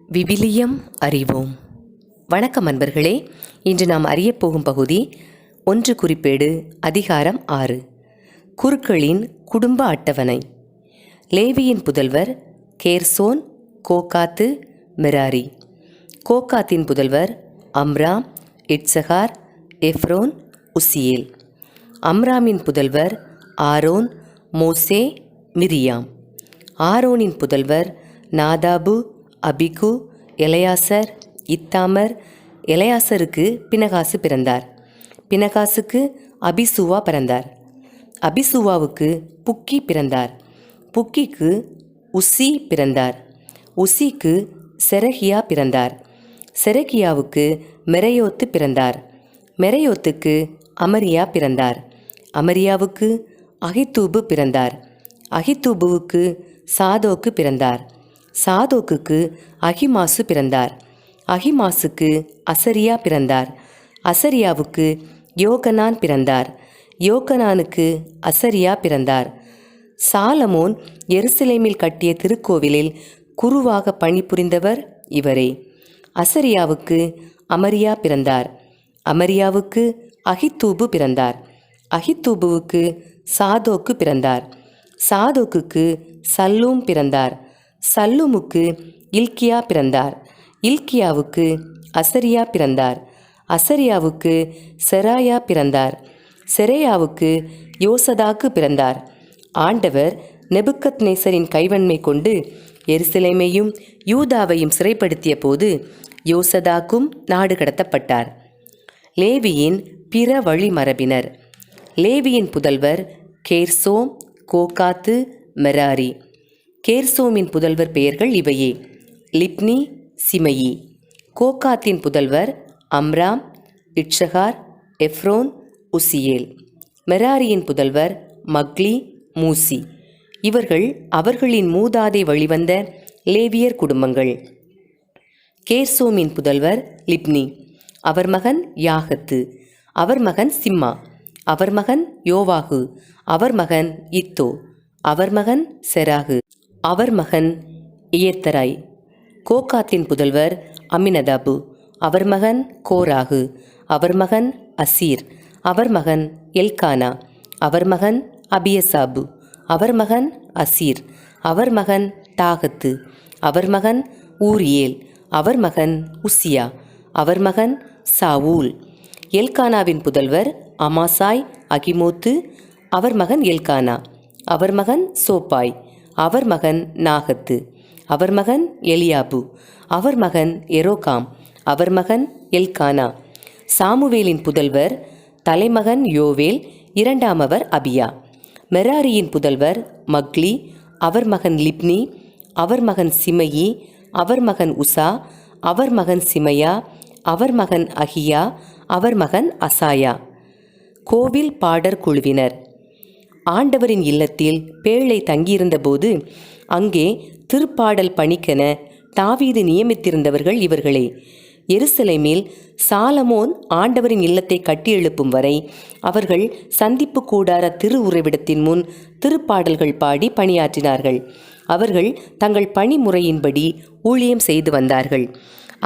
விவிலியம் அறிவோம். வணக்கம் அன்பர்களே. இன்று நாம் அறியப்போகும் பகுதி 1 குறிப்பேடு அதிகாரம் 6 குருக்களின் குடும்ப அட்டவணை. லேவியின் புதல்வர் கேர்சோன், கோகாத்து, மெராரி. கோகாத்தின் புதல்வர் அம்ராம், இட்சகார், எஃப்ரோன், உசியேல். அம்ராமின் புதல்வர் ஆரோன், மோசே, மிரியாம். ஆரோனின் புதல்வர் நாதாபு, அபிகு, எலெயாசர், இத்தாமர். எலெயாசருக்கு பினகாசு பிறந்தார். பினகாசுக்கு அபிசுவா பிறந்தார். அபிசுவாவுக்கு புக்கி பிறந்தார். புக்கிக்கு உசி பிறந்தார். உசிக்கு செரகியா பிறந்தார். செரகியாவுக்கு மெரையோத்து பிறந்தார். மெரையோத்துக்கு அமரியா பிறந்தார். அமரியாவுக்கு அகித்தூபு பிறந்தார். அகித்தூபுவுக்கு சாதோக்கு பிறந்தார். சாதோக்குக்கு அகிமாசு பிறந்தார். அகிமாசுக்கு அசரியா பிறந்தார். அசரியாவுக்கு யோகனான் பிறந்தார். யோகனானுக்கு அசரியா பிறந்தார். சாலமோன் எருசலேமில் கட்டிய திருக்கோவிலில் குருவாக பணிபுரிந்தவர் இவரே. அசரியாவுக்கு அமரியா பிறந்தார். அமரியாவுக்கு அகித்தூபு பிறந்தார். அகித்தூபுவுக்கு சாதோக்கு பிறந்தார். சாதோக்குக்கு சல்லூம் பிறந்தார். சல்லூமுக்கு இல்கியா பிறந்தார். இல்கியாவுக்கு அசரியா பிறந்தார். அசரியாவுக்கு செராயா பிறந்தார். செரேயாவுக்கு யோசதாக்கு பிறந்தார். ஆண்டவர் நெபுக்கத்நேசரின் கைவன்மை கொண்டு எருசலேமையும் யூதாவையும் சிறைப்படுத்திய போது யோசதாக்கும் நாடு கடத்தப்பட்டார். லேவியின் பிற வழிமரபினர். லேவியின் புதல்வர் கேர்சோம், கோகாத்து, மெராரி. கேர்சோமின் புதல்வர் பெயர்கள் இவையே: லிப்னி, சிமயி. கோகாத்தின் புதல்வர் அம்ராம், இட்சகார், எஃப்ரோன், உசியேல். மெராரியின் புதல்வர் மக்லி, மூசி. இவர்கள் அவர்களின் மூதாதை வழிவந்த லேவியர் குடும்பங்கள். கேர்சோமின் புதல்வர் லிப்னி. அவர் மகன் யாகத்து. அவர் மகன் சிம்மா. அவர் மகன் யோவாகு. அவர் மகன் இத்தோ. அவர் மகன் செராகு. அவர் மகன் இயத்தராய். கோகாத்தின் புதல்வர் அமினதாபு. அவர் மகன் கோராகு. அவர் மகன் அசீர். அவர் மகன் எல்கானா. அவர் மகன் அபியசாபு. அவர் மகன் அசீர். அவர் மகன் தாகத்து. அவர் மகன் ஊரியேல். அவர் மகன் உசியா. அவர் மகன் சாவூல். எல்கானாவின் புதல்வர் அமாசாய், அகிமோத்து. அவர் மகன் எல்கானா. அவர் மகன் சோப்பாய். அவர் மகன் நாகத்து. அவர் மகன் எலியாபு. அவர் மகன் எரோகாம். அவர் மகன் எல்கானா. சாமுவேலின் புதல்வர் தலைமகன் யோவேல். இரண்டாமவர் அபியா. மெராரியின் புதல்வர் மக்லி. அவர் மகன் லிப்னி. அவர் மகன் சிமயி. அவர் மகன் உசா. அவர் மகன் சிமையா. அவர் மகன் அகியா. அவர் மகன் அசாயா. கோவில் பாடற் குழுவினர். ஆண்டவரின் இல்லத்தில் பேழை தங்கியிருந்தபோது அங்கே திருப்பாடல் பணிக்கென தாவீது நியமித்திருந்தவர்கள் இவர்களே. எருசலேமில் சாலமோன் ஆண்டவரின் இல்லத்தை கட்டியெழுப்பும் வரை அவர்கள் சந்திப்பு கூடார திரு உறைவிடத்தின் முன் திருப்பாடல்கள் பாடி பணியாற்றினார்கள். அவர்கள் தங்கள் பணிமுறையின்படி ஊழியம் செய்து வந்தார்கள்.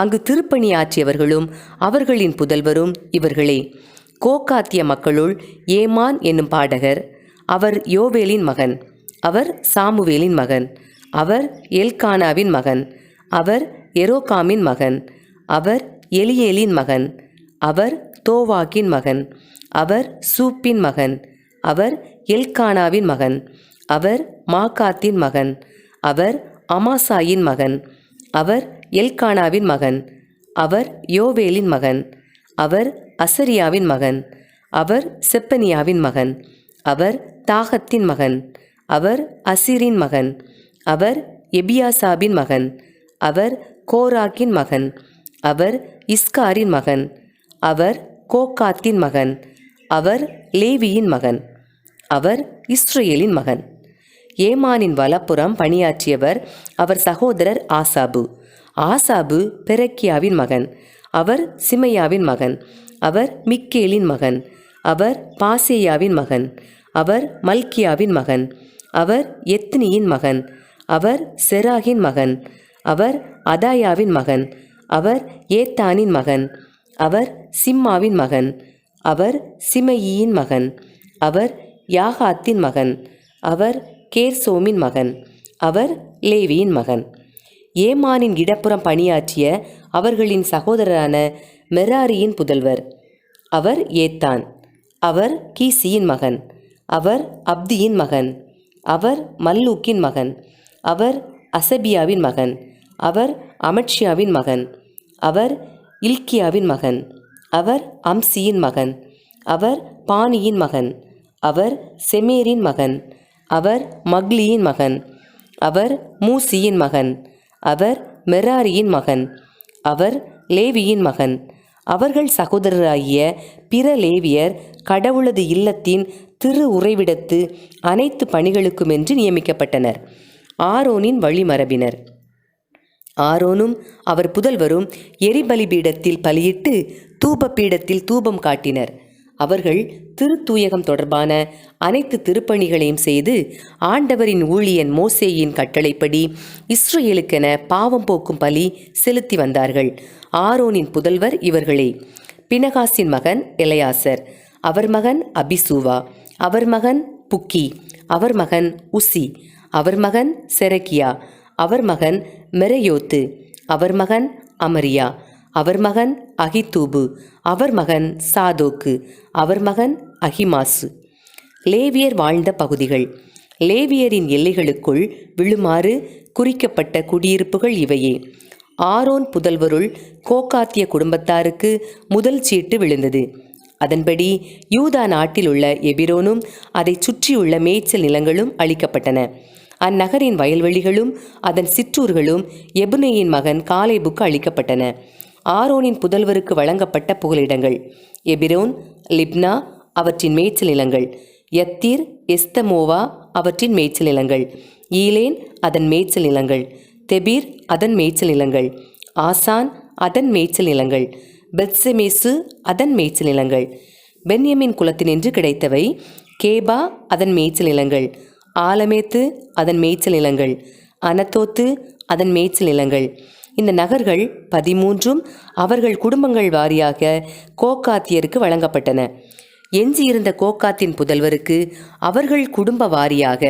அங்கு திருப்பணியாற்றியவர்களும் அவர்களின் புதல்வரும் இவர்களே. கோகாத்திய மக்களுள் ஏமான் என்னும் பாடகர். அவர் யோவேலின் மகன். அவர் சாமுவேலின் மகன். அவர் எல்கானாவின் மகன். அவர் எரோகாமின் மகன். அவர் எலியேலின் மகன். அவர் தோவாக்கின் மகன். அவர் சூப்பின் மகன். அவர் எல்கானாவின் மகன். அவர் மாகாத்தின் மகன். அவர் அமாசாயின் மகன். அவர் எல்கானாவின் மகன். அவர் யோவேலின் மகன். அவர் அசரியாவின் மகன். அவர் செப்பனியாவின் மகன். அவர் தாகத்தின் மகன். அவர் அசீரின் மகன். அவர் எபியாசாபின் மகன். அவர் கோராக்கின் மகன். அவர் இஸ்காரின் மகன். அவர் கோகாத்தின் மகன். அவர் லேவியின் மகன். அவர் இஸ்ரேலின் மகன். ஏமானின் வலப்புறம் பணியாற்றியவர் அவர் சகோதரர் ஆசாபு. ஆசாபு பெரக்கியாவின் மகன். அவர் சிமையாவின் மகன். அவர் மிக்கேலின் மகன். அவர் பாசேயாவின் மகன். அவர் மல்கியாவின் மகன். அவர் எத்னியின் மகன். அவர் செராகின் மகன். அவர் அதாயாவின் மகன். அவர் ஏத்தானின் மகன். அவர் சிம்மாவின் மகன். அவர் சிமையின் மகன். அவர் யாகாத்தின் மகன். அவர் கேர்சோமின் மகன். அவர் லேவியின் மகன். ஏமானின் இடப்புறம் பணியாற்றிய அவர்களின் சகோதரரான மெராரியின் புதல்வர். அவர் ஏத்தான். அவர் கீசியின் மகன். அவர் அப்தியின் மகன். அவர் மல்லூக்கின் மகன். அவர் அசபியாவின் மகன். அவர் அமட்சியாவின் மகன். அவர் இல்கியாவின் மகன். அவர் அம்சியின் மகன். அவர் பானியின் மகன். அவர் செமேரின் மகன். அவர் மக்லியின் மகன். அவர் மூசியின் மகன். அவர் மெராரியின் மகன். அவர் லேவியின் மகன். அவர்கள் சகோதரராகிய பிற லேவியர் கடவுளது இல்லத்தின் திரு உறைவிடத்து அனைத்து பணிகளுக்குமென்று நியமிக்கப்பட்டனர். ஆரோனின் வழிமரபினர். ஆரோனும் அவர் புதல்வரும் எரிபலி பீடத்தில் பலியிட்டு தூப பீடத்தில் தூபம் காட்டினர். அவர்கள் திருத்தூயகம் தொடர்பான அனைத்து திருப்பணிகளையும் செய்து ஆண்டவரின் ஊழியன் மோசேயின் கட்டளைப்படி இஸ்ரேலுக்கென பாவம் போக்கும் பலி செலுத்தி வந்தார்கள். ஆரோனின் புதல்வர் இவர்களே: பினகாசின் மகன் எலையாசர், அவர் மகன் அபிசூவா, அவர் மகன் புக்கி, அவர் மகன் உசி, அவர் மகன் செரக்கியா, அவர் மகன் மெரையோத்து, அவர் மகன் அமரியா, அவர் மகன் அகித்தூபு, அவர் மகன் சாதோக்கு, அவர் மகன் அகிமாசு. லேவியர் வாழ்ந்த பகுதிகள். லேவியரின் எல்லைகளுக்குள் விழுமாறு குறிக்கப்பட்ட குடியிருப்புகள் இவையே: ஆரோன் புதல்வருள் கோகாத்திய குடும்பத்தாருக்கு முதல் சீட்டு விழுந்தது. அதன்படி யூதா நாட்டில் உள்ள எபிரோனும் அதை சுற்றியுள்ள மேய்ச்சல் நிலங்களும் அளிக்கப்பட்டன. அந்நகரின் வயல்வெளிகளும் அதன் சிற்றூர்களும் எபுனேயின் மகன் காலேபுக்கு அளிக்கப்பட்டன. ஆரோனின் புதல்வருக்கு வழங்கப்பட்ட புகலிடங்கள்: எபிரோன், லிப்னா அவற்றின் மேய்ச்சல் நிலங்கள், யத்தீர், எஸ்தமோவா அவற்றின் மேய்ச்சல் நிலங்கள், ஈலேன் அதன் மேய்ச்சல் நிலங்கள், தெபீர் அதன் மேய்ச்சல் நிலங்கள், ஆசான் அதன் மேய்ச்சல் நிலங்கள், பெத்செமேசு அதன் மேய்ச்சல் நிலங்கள். பென்யமின் குலத்தினின்று கிடைத்தவை: கேபா அதன் மேய்ச்சல் நிலங்கள், ஆலமேத்து அதன் மேய்ச்சல் நிலங்கள், அனத்தோத்து அதன் மேய்ச்சல் நிலங்கள். இந்த நகர்கள் 13 அவர்கள் குடும்பங்கள் வாரியாக கோகாத்தியருக்கு வழங்கப்பட்டன. எஞ்சியிருந்த கோகாத்தின் புதல்வருக்கு அவர்கள் குடும்ப வாரியாக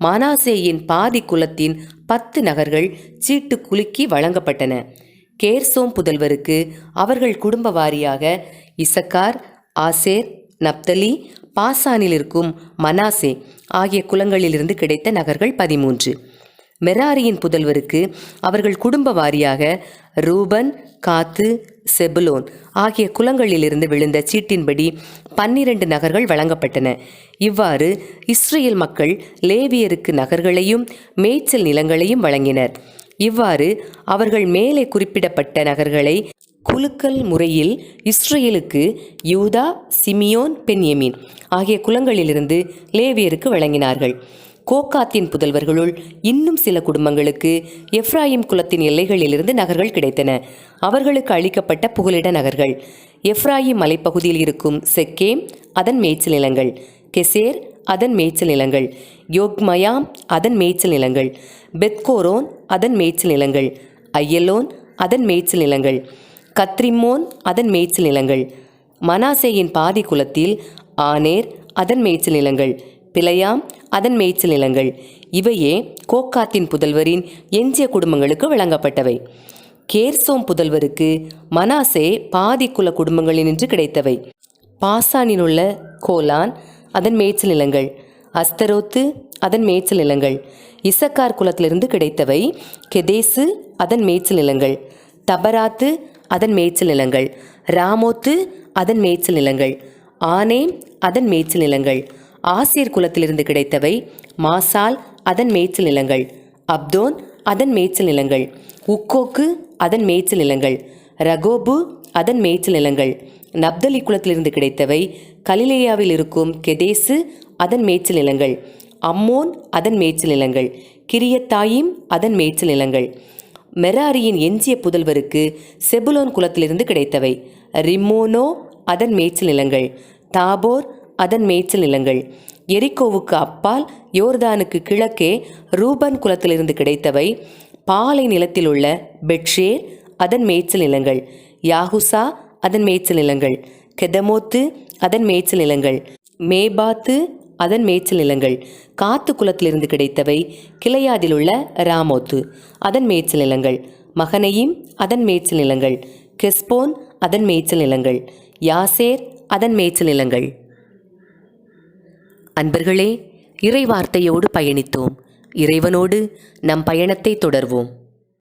மனாசேயின் பாதி குலத்தின் 10 நகர்கள் சீட்டு குலுக்கி வழங்கப்பட்டன. கேர்சோம் புதல்வருக்கு அவர்கள் குடும்ப வாரியாக இசக்கார், ஆசேர், நப்தலி, பாசானில் இருக்கும் மனாசே ஆகிய குலங்களிலிருந்து கிடைத்த நகர்கள் 13. மெராரியின் புதல்வருக்கு அவர்கள் குடும்ப வாரியாக ரூபன், காத்து, செபுலோன் ஆகிய குலங்களிலிருந்து விழுந்த சீட்டின்படி 12 நகர்கள் வழங்கப்பட்டன. இவ்வாறு இஸ்ரேல் மக்கள் லேவியருக்கு நகர்களையும் மேய்ச்சல் நிலங்களையும் வழங்கினர். இவ்வாறு அவர்கள் மேலே குறிப்பிடப்பட்ட நகர்களை குலுக்கல் முறையில் இஸ்ரேலுக்கு யூதா, சிமியோன், பென்யமீன் ஆகிய குலங்களிலிருந்து லேவியருக்கு வழங்கினார்கள். கோகாத்தின் புதல்வர்களுள் இன்னும் சில குடும்பங்களுக்கு எப்ராயிம் குலத்தின் எல்லைகளிலிருந்து நகர்கள் கிடைத்தன. அவர்களுக்கு அளிக்கப்பட்ட புகலிட நகர்கள்: எப்ராயிம் மலைப்பகுதியில் இருக்கும் செக்கேம் அதன் மேய்ச்சல் நிலங்கள், கெசேர் அதன் மேய்ச்சல் நிலங்கள், யோக்மயாம் அதன் மேய்ச்சல் நிலங்கள், பெத்கோரோன் அதன் மேய்ச்சல் நிலங்கள், ஐயலோன் அதன் மேய்ச்சல் நிலங்கள், கத்ரிம்மோன் அதன் மேய்ச்சல் நிலங்கள். மனாசேயின் பாதி குலத்தில் ஆனேர் அதன் மேய்ச்சல் நிலங்கள், பிலையாம் அதன் மேய்ச்சல் நிலங்கள். இவையே கோகாத்தின் புதல்வரின் எஞ்சிய குடும்பங்களுக்கு வழங்கப்பட்டவை. கேர்சோம் புதல்வருக்கு மனாசே பாதி குல குடும்பங்களினின்று கிடைத்தவை: பாசானிலுள்ள கோலான் அதன் மேய்ச்சல் நிலங்கள், அஸ்தரோத்து அதன் மேய்ச்சல் நிலங்கள். இசக்கார் குலத்திலிருந்து கிடைத்தவை: கெதேசு அதன் மேய்ச்சல் நிலங்கள், தபராத்து அதன் மேய்ச்சல் நிலங்கள், ராமோத்து அதன் மேய்ச்சல் நிலங்கள், ஆனேம் அதன் மேய்ச்சல் நிலங்கள். ஆசேர் குலத்திலிருந்து கிடைத்தவை: மாசால் அதன் மேய்ச்சல் நிலங்கள், அப்தோன் அதன் மேய்ச்சல் நிலங்கள், உக்கோக்கு அதன் மேய்ச்சல் நிலங்கள், ரகோபு அதன் மேய்ச்சல் நிலங்கள். நப்தலி குலத்திலிருந்து கிடைத்தவை: கலிலேயாவில் இருக்கும் கெதேசு அதன் மேய்ச்சல் நிலங்கள், அம்மோன் அதன் மேய்ச்சல் நிலங்கள், கிரியத்தாயிம் அதன் மேய்ச்சல் நிலங்கள். மெராரியின் எஞ்சிய புதல்வருக்கு செபுலோன் குலத்திலிருந்து கிடைத்தவை: ரிம்மோனோ அதன் மேய்ச்சல் நிலங்கள், தாபோர் அதன் மேய்ச்சல் நிலங்கள், எரிக்கோவுக்கு அப்பால் யோர்தானுக்கு கிழக்கே ரூபன் குலத்திலிருந்து கிடைத்தவை பாலை நிலத்தில் உள்ள பெட்ஷேர் அதன் மேய்ச்சல் நிலங்கள், யாகுசா அதன் மேய்ச்சல் நிலங்கள், கெதமோத்து அதன் மேய்ச்சல் நிலங்கள், மேபாத்து அதன் மேய்ச்சல் நிலங்கள். காத்து குலத்திலிருந்து கிடைத்தவை கிளையாதில் உள்ள ராமோத்து அதன் மேய்ச்சல் நிலங்கள், மகனையும் அதன் மேய்ச்சல் நிலங்கள், கெஸ்போன் அதன் மேய்ச்சல் நிலங்கள், யாசேர் அதன் மேய்ச்சல் நிலங்கள். அன்பர்களே, இறை வார்த்தையோடு பயணித்தோம். இறைவனோடு நம் பயணத்தை தொடர்வோம்.